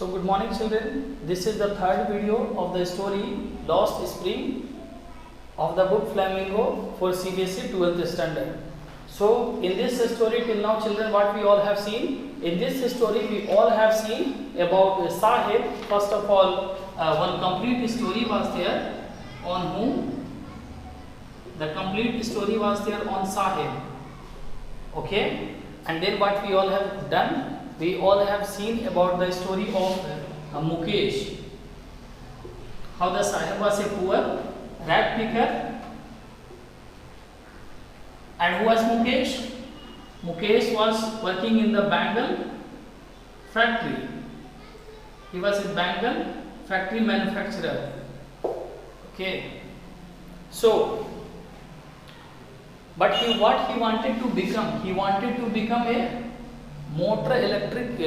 So good morning children, this is the third video of the story Lost Spring of the book Flamingo for CBSE 12th standard. So in this story till now children, what we all have seen? In this story we all have seen about Sahib. First of all, one complete story was there on whom? The complete story was there on Sahib. Okay, and then what we all have done? We all have seen about the story of Mukesh. How the Sahib was a poor rat picker. And who was Mukesh? Mukesh was working in the bangle factory. He was a bangle factory manufacturer. Okay. So, but what he wanted to become? He wanted to become a motor electric,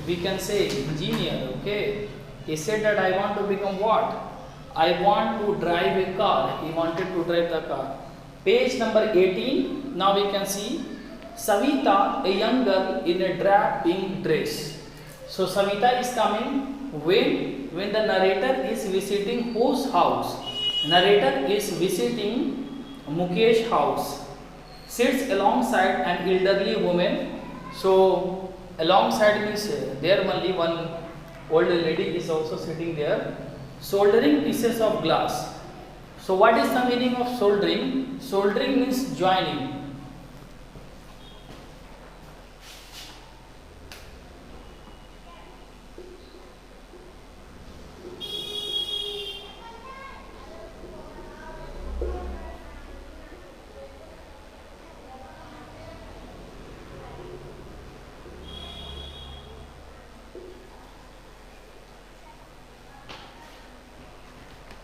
we can say, engineer. Okay. He said that I want to become what? I want to drive a car. He wanted to drive the car. Page number 18. Now we can see Savita, a young girl in a drab pink dress. So Savita is coming when the narrator is visiting whose house? Narrator is visiting Mukesh house. Sits alongside an elderly woman. So alongside means there only one old lady is also sitting there, soldering pieces of glass. So what is the meaning of soldering? Soldering means joining.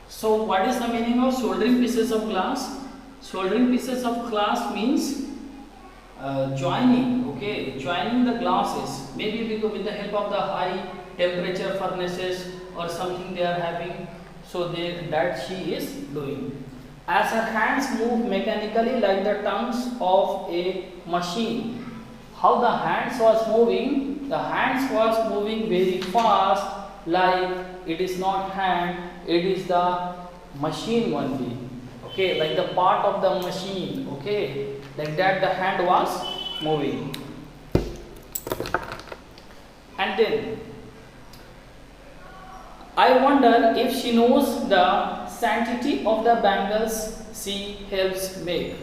So what is the meaning of soldering pieces of glass? Soldering pieces of glass means joining, okay, joining the glasses, maybe with the help of the high temperature furnaces or something they are having, so that she is doing. As her hands move mechanically like the tongues of a machine. How the hands was moving? The hands was moving very fast, like it is not hand, it is the machine only. Okay, like the part of the machine. Okay, like that the hand was moving. And then I wonder if she knows the sanctity of the bangles she helps make.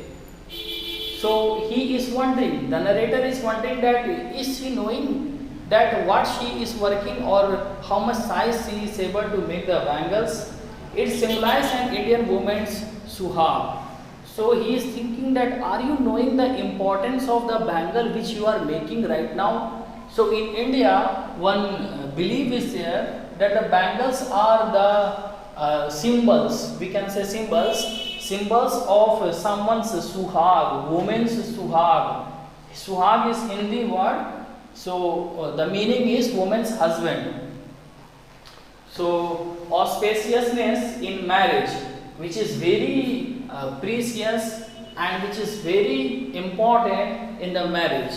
So he is wondering, the narrator is wondering that is she knowing that what she is working or how much size she is able to make the bangles. It symbolizes an Indian woman's suhag. So he is thinking that are you knowing the importance of the bangle which you are making right now? So in India, one belief is there that the bangles are the symbols, we can say symbols of someone's suhag, woman's suhag. Suhag is Hindi word. So the meaning is woman's husband. So auspiciousness in marriage, which is very precious and which is very important in the marriage.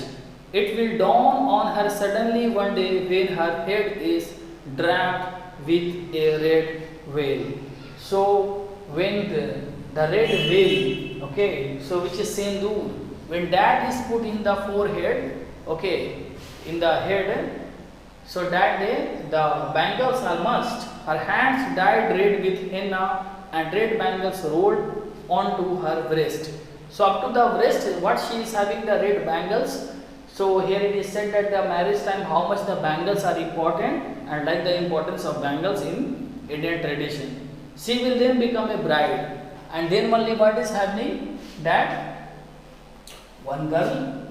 It will dawn on her suddenly one day when her head is draped with a red veil. So when the red veil, okay, so which is sindoor, when that is put in the forehead, okay, in the head, so that day the bangles are must. Her hands dyed red with henna and red bangles rolled onto her breast. So up to the breast, what she is having the red bangles. So here it is said that the marriage time how much the bangles are important and like the importance of bangles in Indian tradition. She will then become a bride, and then only what is happening that one girl,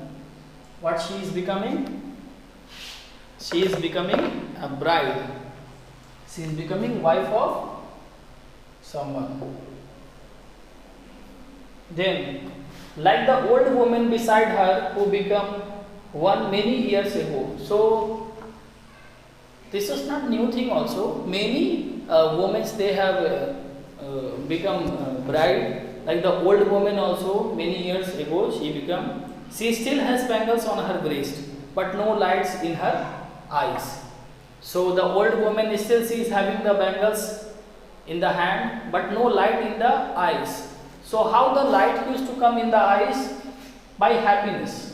what she is becoming? She is becoming a bride. She is becoming wife of someone. Then, like the old woman beside her who became one many years ago. So, this is not new thing also. Many women they have become bride. Like the old woman also many years ago she become. She still has bangles on her breast, but no lights in her eyes. So the old woman still she is having the bangles in the hand but no light in the eyes. So how the light used to come in the eyes? By happiness.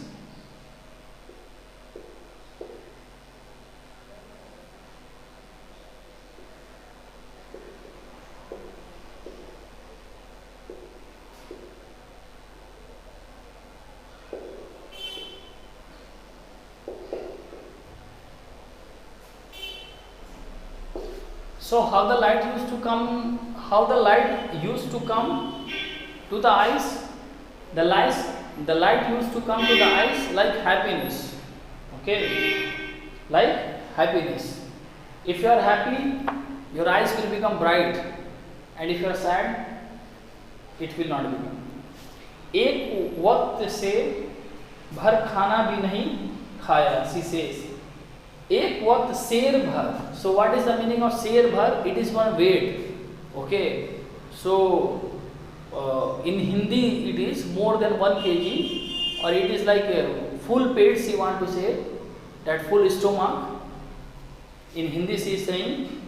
So how the light used to come? How the light used to come to the eyes? The light used to come to the eyes like happiness. Okay, like happiness. If you are happy, your eyes will become bright, and if you are sad, it will not become. एक वक्त से भर खाना भी नहीं खाया, she says. एक वक्त शेर भर. So what is the meaning of शेर भर? It is one weight. Okay. So in Hindi it is more than 1 kg, or it is like a full plate. She want to say that full stomach. In Hindi she is saying,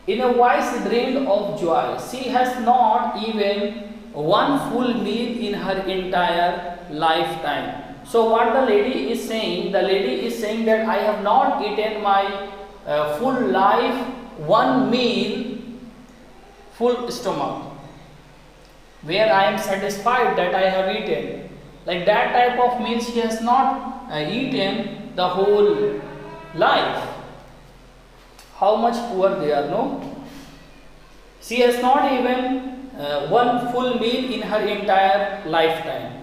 in a voice drained of joy, she has not even one full meal in her entire lifetime. So what the lady is saying? The lady is saying that I have not eaten my full life, one meal, full stomach, where I am satisfied that I have eaten. Like that type of meal she has not eaten the whole life. How much poor they are, no? She has not even one full meal in her entire lifetime.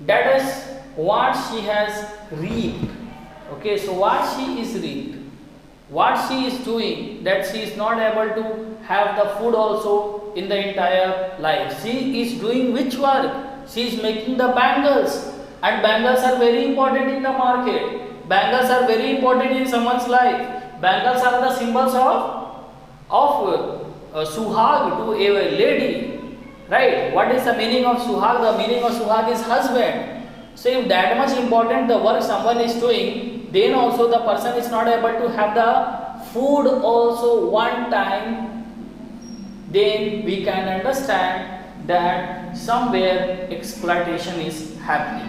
That is what she has reaped. Okay, so what she is reaped, what she is doing, that she is not able to have the food also in the entire life. She is doing which work? She is making the bangles, and bangles are very important in the market. Bangles are very important in someone's life. Bangles are the symbols of suhag to a lady, right? What is the meaning of suhag? The meaning of suhag is husband. So if that much important the work someone is doing, then also the person is not able to have the food also one time, then we can understand that somewhere exploitation is happening.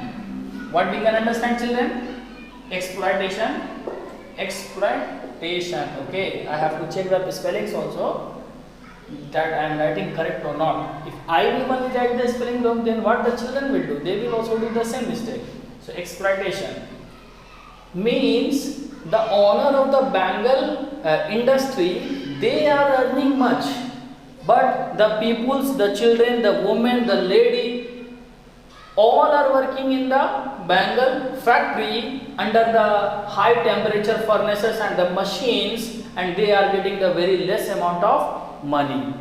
What we can understand, children? Exploitation. Okay, I have to check the spellings also, that I am writing correct or not. If I will only write the spelling wrong, then what the children will do? They will also do the same mistake. So exploitation means the owner of the bangle industry, they are earning much, but the peoples, the children, the women, the lady, all are working in the bangle factory under the high temperature furnaces and the machines, and they are getting the very less amount of money.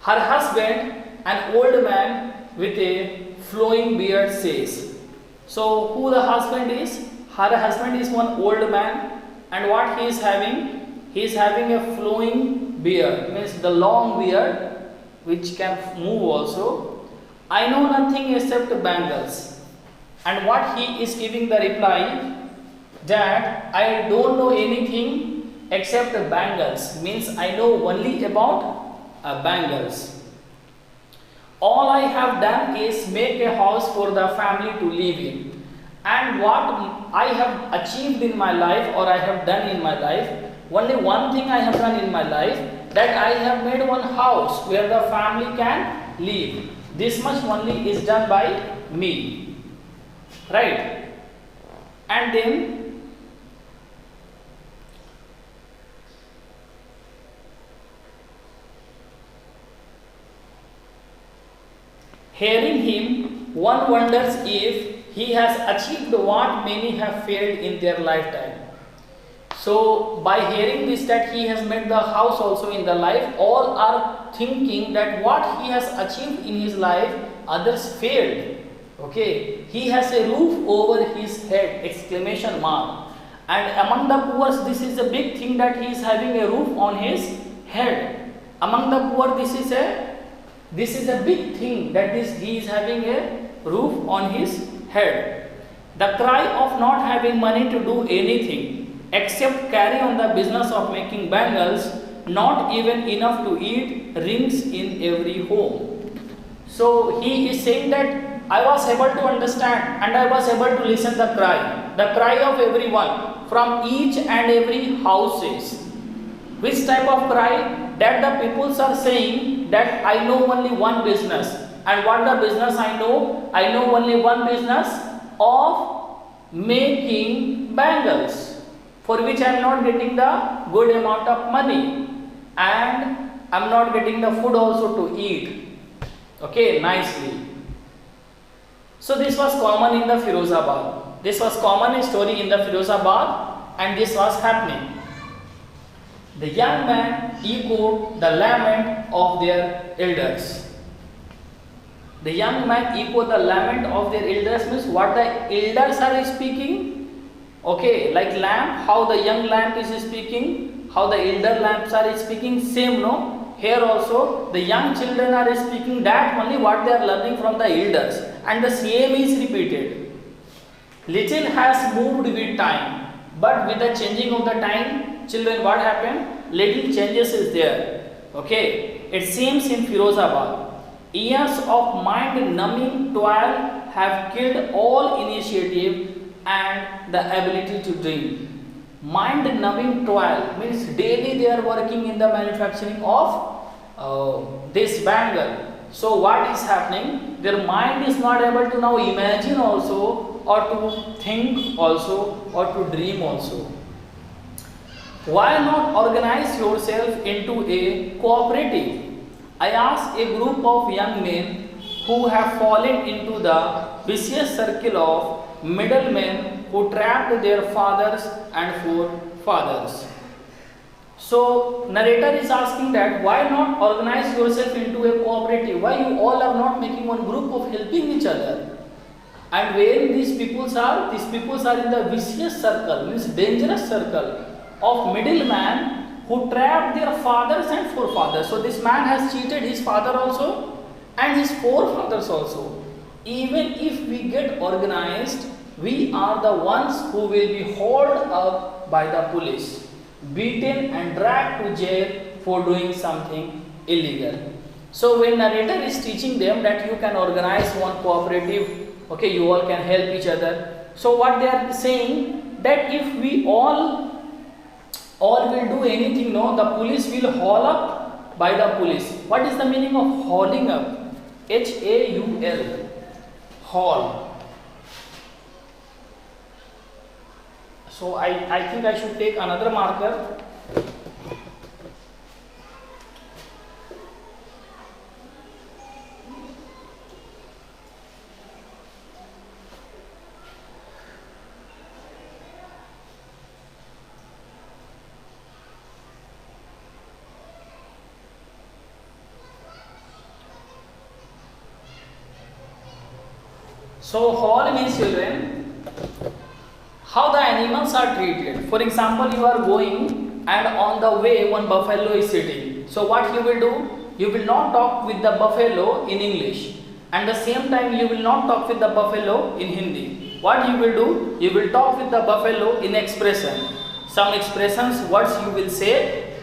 Her husband, an old man with a flowing beard, says. So who the husband is? Her husband is one old man, and what he is having? He is having a flowing beard, means the long beard which can move also. I know nothing except bangles. And what he is giving the reply, that I don't know anything except bangles, means I know only about bangles. All I have done is make a house for the family to live in. And what I have achieved in my life, or I have done in my life, only one thing I have done in my life, that I have made one house where the family can live. This much only is done by me, right? And then hearing him, one wonders if he has achieved what many have failed in their lifetime. So by hearing this, that he has made the house also in the life, all are thinking that what he has achieved in his life, others failed. Okay, he has a roof over his head, exclamation mark. And among the poor, this is a big thing, that he is having a roof on his head. Among the poor, this is a big thing, that he is having a roof on his head. The cry of not having money to do anything, except carry on the business of making bangles, not even enough to eat rings in every home. So he is saying that I was able to understand and I was able to listen the cry of everyone from each and every houses. Which type of cry? That the peoples are saying that I know only one business. And what the business I know? I know only one business of making bangles, for which I am not getting the good amount of money and I am not getting the food also to eat. Okay, nicely. So this was common in the Firozabad. This was common story in the Firozabad, and this was happening. The young man echoed the lament of their elders. The young man echoed the lament of their elders means what the elders are speaking. Okay, like lamp, how the young lamp is speaking, how the elder lamps are speaking, same no. Here also the young children are speaking that only what they are learning from the elders, and the same is repeated. Little has moved with time, but with the changing of the time, children, what happened? Little changes is there. Okay, it seems in Firozabad, years of mind-numbing toil have killed all initiative and the ability to dream. Mind-numbing toil means daily they are working in the manufacturing of this bangle. So what is happening? Their mind is not able to now imagine also, or to think also, or to dream also. Why not organize yourself into a cooperative? I asked a group of young men who have fallen into the vicious circle of middlemen who trapped their fathers and forefathers. So narrator is asking that why not organize yourself into a cooperative? Why you all are not making one group of helping each other? And where these peoples are? These peoples are in the vicious circle, means dangerous circle of middleman who trapped their fathers and forefathers. So this man has cheated his father also and his forefathers also. Even if we get organized, we are the ones who will be hauled up by the police, beaten and dragged to jail for doing something illegal. So when narrator is teaching them that you can organize one cooperative, okay, you all can help each other. So what they are saying, that if we all will do anything, no, the police will haul up by the police. What is the meaning of hauling up? H-A-U-L, haul. So I think I should take another marker. So haul means, children, how the animals are treated. For example, you are going and on the way one buffalo is sitting. So what you will do? You will not talk with the buffalo in English, and the same time you will not talk with the buffalo in Hindi. What you will do? You will talk with the buffalo in expression. Some expressions, words you will say,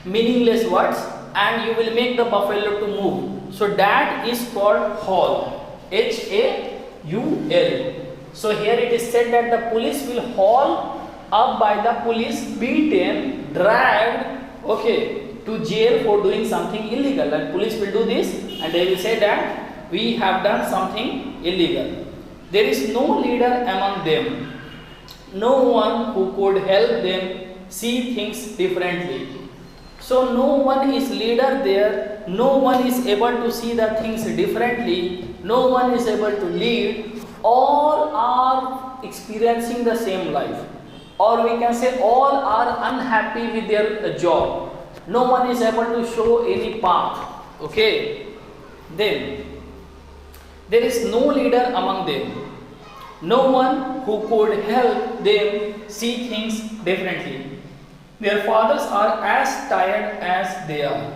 meaningless words, and you will make the buffalo to move. So that is called haul. H-A-U-L. So here it is said that the police will haul up by the police, beaten, dragged, okay, to jail for doing something illegal. And police will do this and they will say that we have done something illegal. There is no leader among them, no one who could help them see things differently. So no one is leader there, no one is able to see the things differently, no one is able to lead. All are experiencing the same life, or we can say all are unhappy with their job. No one is able to show any path. Okay, then there is no leader among them, no one who could help them see things differently. Their fathers are as tired as they are.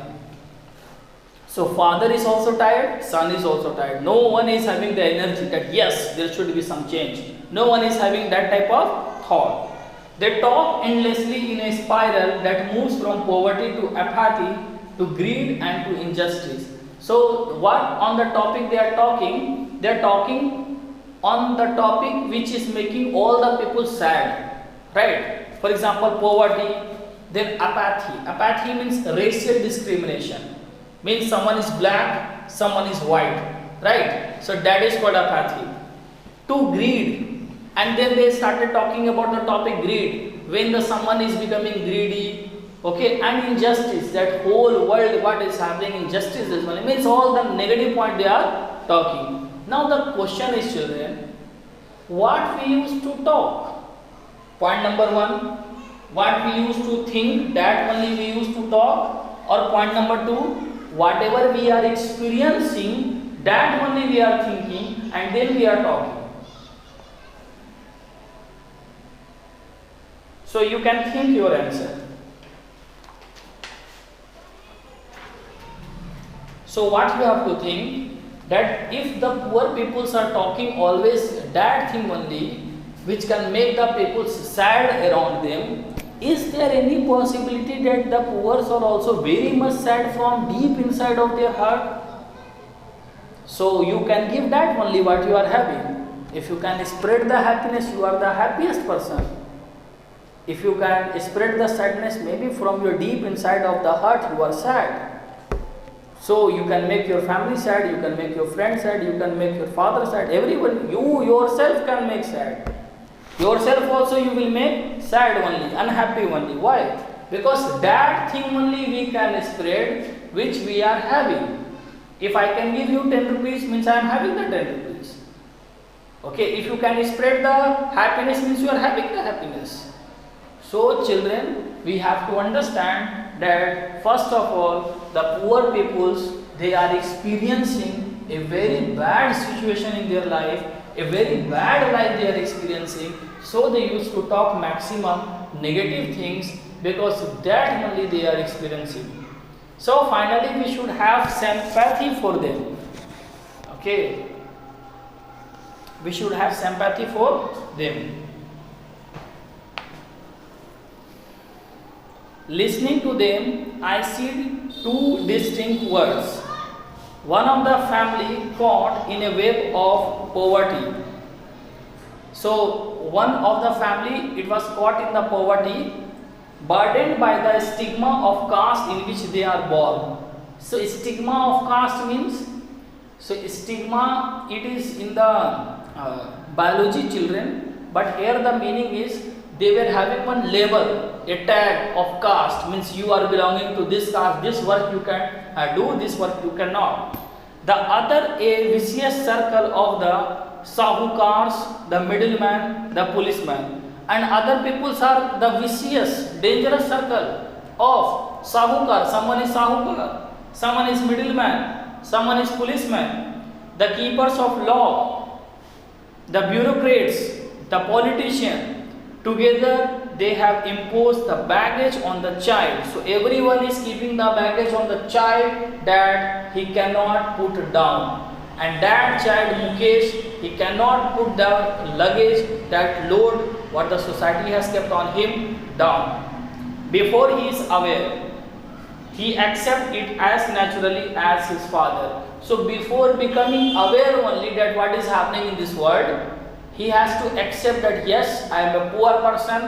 So father is also tired, son is also tired. No one is having the energy that yes, there should be some change. No one is having that type of thought. They talk endlessly in a spiral that moves from poverty to apathy to greed and to injustice. So, what on the topic they are talking? They are talking on the topic which is making all the people sad, right? For example, poverty, then apathy. Apathy means racial discrimination, means someone is black, someone is white, right? So that is called apathy. To greed, and then they started talking about the topic greed, when the someone is becoming greedy, okay, and injustice, that whole world what is happening, injustice is one, it means all the negative point they are talking. Now the question is, children, what we used to talk? Point number one, what we used to think, that only we used to talk, or point number two, whatever we are experiencing, that only we are thinking and then we are talking. So you can think your answer. So what you have to think, that if the poor peoples are talking always that thing only, which can make the people sad around them, is there any possibility that the poor are also very much sad from deep inside of their heart? So you can give that only what you are having. If you can spread the happiness, you are the happiest person. If you can spread the sadness, maybe from your deep inside of the heart, you are sad. So you can make your family sad, you can make your friend sad, you can make your father sad, everyone, you yourself can make sad. Yourself also you will make sad only, unhappy only. Why? Because that thing only we can spread which we are having. If I can give you 10 rupees, means I am having the 10 rupees. Okay, if you can spread the happiness, means you are having the happiness. So children, we have to understand that first of all, the poor peoples, they are experiencing a very bad situation in their life, a very bad life they are experiencing. So they used to talk maximum negative things, because that only they are experiencing. So finally we should have sympathy for them. Okay, we should have sympathy for them. Listening to them, I see two distinct words. One of the family caught in a web of poverty. So one of the family, it was caught in the poverty, burdened by the stigma of caste in which they are born. So stigma of caste means, so stigma, it is in the biology children, but here the meaning is, they were having one label, a tag of caste, means you are belonging to this caste, this work you can do, this work you cannot. The other, a vicious circle of the sahukars, the middleman, the policeman, and other peoples are the vicious, dangerous circle of sahukar. Someone is sahukar, someone is middleman, someone is policeman, the keepers of law, the bureaucrats, the politician. Together they have imposed the baggage on the child. So everyone is keeping the baggage on the child that he cannot put down. And that child Mukesh, he cannot put the luggage, that load what the society has kept on him down. Before he is aware, he accepts it as naturally as his father. So before becoming aware only that what is happening in this world, he has to accept that yes, I am a poor person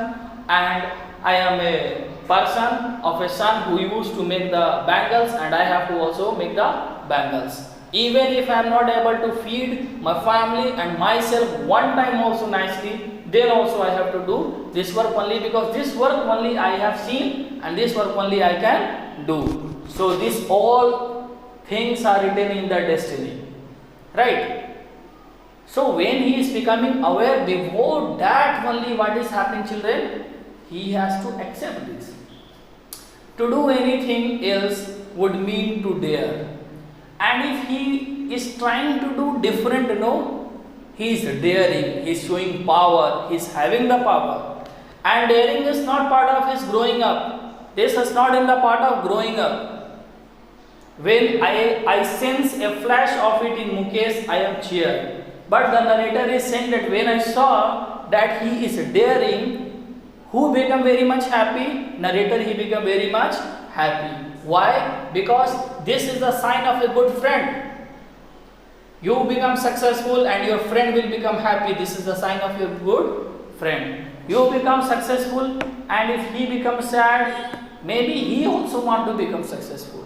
and I am a person of a son who used to make the bangles, and I have to also make the bangles. Even if I am not able to feed my family and myself one time also nicely, then also I have to do this work only, because this work only I have seen and this work only I can do. So these all things are written in the destiny, right? So when he is becoming aware, before that only what is happening, children, he has to accept this. To do anything else would mean to dare. And if he is trying to do different, no, he is daring, he is showing power, he is having the power. And daring is not part of his growing up. This is not in the part of growing up. When I sense a flash of it in Mukesh, I am cheered. But the narrator is saying that when I saw that he is daring, Who become very much happy? Narrator, he become very much happy. Why? Because this is the sign of a good friend. You become successful and your friend will become happy. This is the sign of your good friend. You become successful and if he becomes sad, maybe he also want to become successful.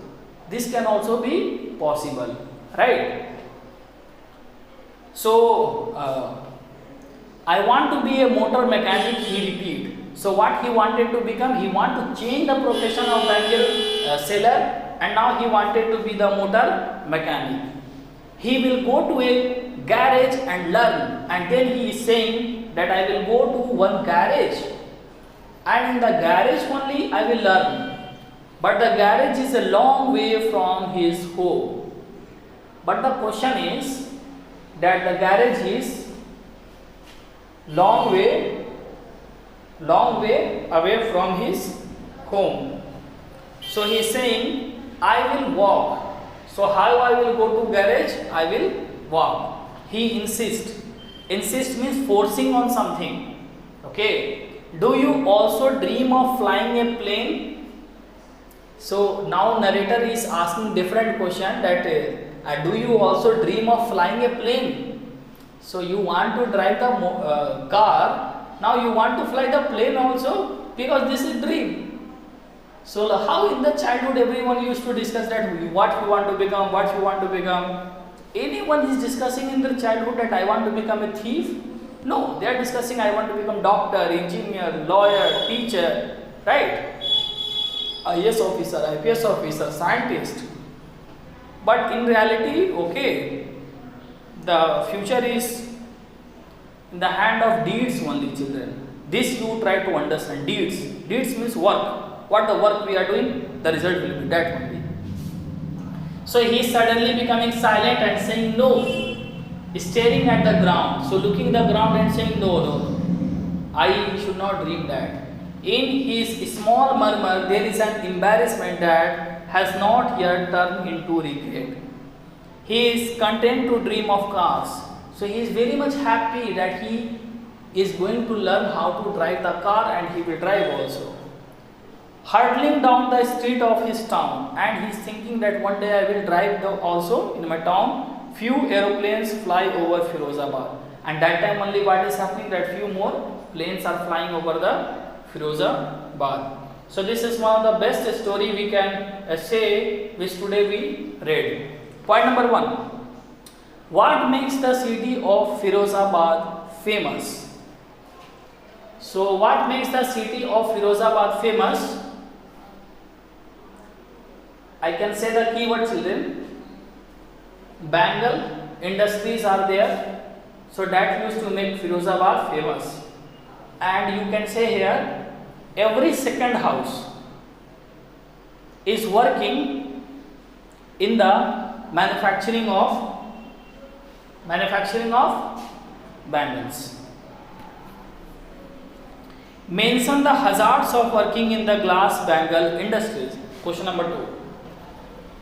This can also be possible, right? So, I want to be a motor mechanic, he repeat. So what he wanted to become? He want to change the profession of bangle seller and now he wanted to be the motor mechanic. He will go to a garage and learn, and then he is saying that I will go to one garage and in the garage only I will learn. But the garage is a long way from his home. But the question is that the garage is long way away from his home. So he is saying I will walk. So how I will go to garage? I will walk. He insists. Insist means forcing on something. Okay. Do you also dream of flying a plane? So now narrator is asking different question that do you also dream of flying a plane? So you want to drive the car, now you want to fly the plane also because this is dream. So how in the childhood everyone used to discuss that what you want to become, what you want to become. Anyone is discussing in their childhood that I want to become a thief? No, they are discussing I want to become doctor, engineer, lawyer, teacher, right? IAS officer, IPS officer, scientist. But in reality, okay, the future is in the hand of deeds only, children. This you try to understand. Deeds. Deeds means work. What the work we are doing, the result will be that only. So he is suddenly becoming silent and saying no, staring at the ground. So looking the ground and saying no, I should not dream that. In his small murmur, there is an embarrassment that has not yet turned into regret. He is content to dream of cars. So he is very much happy that he is going to learn how to drive the car and he will drive also. Hurtling down the street of his town, and he is thinking that one day I will drive also in my town. Few aeroplanes fly over Firozabad, and that time only what is happening, that few more planes are flying over the Firozabad. So this is one of the best story we can say which today we read. Point number 1. What makes the city of Firozabad famous? So what makes the city of Firozabad famous? I can say the keyword, children. Bangle industries are there, so that used to make Firozabad famous. And you can say here, every second house is working in the manufacturing of bangles. Mention the hazards of working in the glass bangle industries. Question number 2.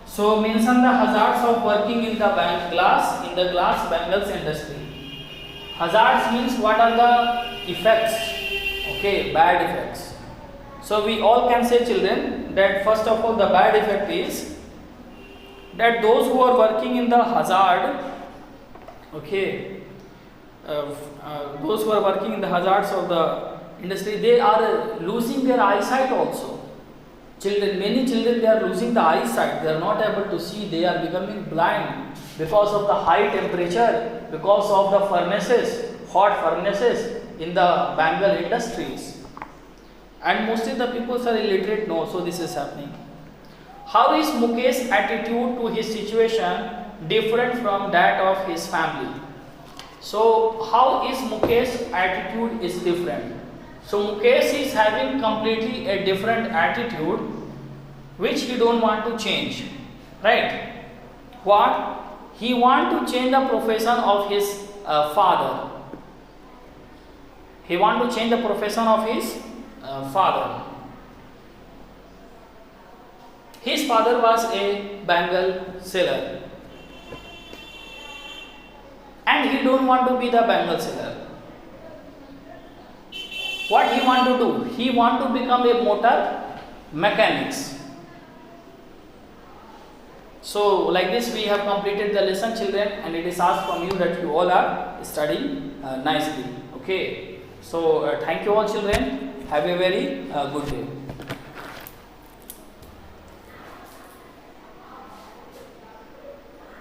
So mention the hazards of working in the glass bangles industry. Hazards means what are the effects? Okay, bad effects. So we all can say, children, that first of all the bad effect is that those who are working in the hazard, okay, those who are working in the hazards of the industry, they are losing their eyesight also. Children, many children, they are losing the eyesight, they are not able to see, they are becoming blind because of the high temperature, because of the furnaces, hot furnaces in the bangle industries. And mostly the people are illiterate now, so this is happening. How is Mukesh's attitude to his situation different from that of his family? So how is Mukesh's attitude is different? So Mukesh is having completely a different attitude which he don't want to change, right? What? He want to change the profession of his father. He want to change the profession of his father. His father was a bangle seller and he don't want to be the bangle seller. What he want to do? He want to become a motor mechanics. So like this we have completed the lesson, children, and it is asked from you that you all are studying nicely. Okay. So thank you all, children. Have a very good day.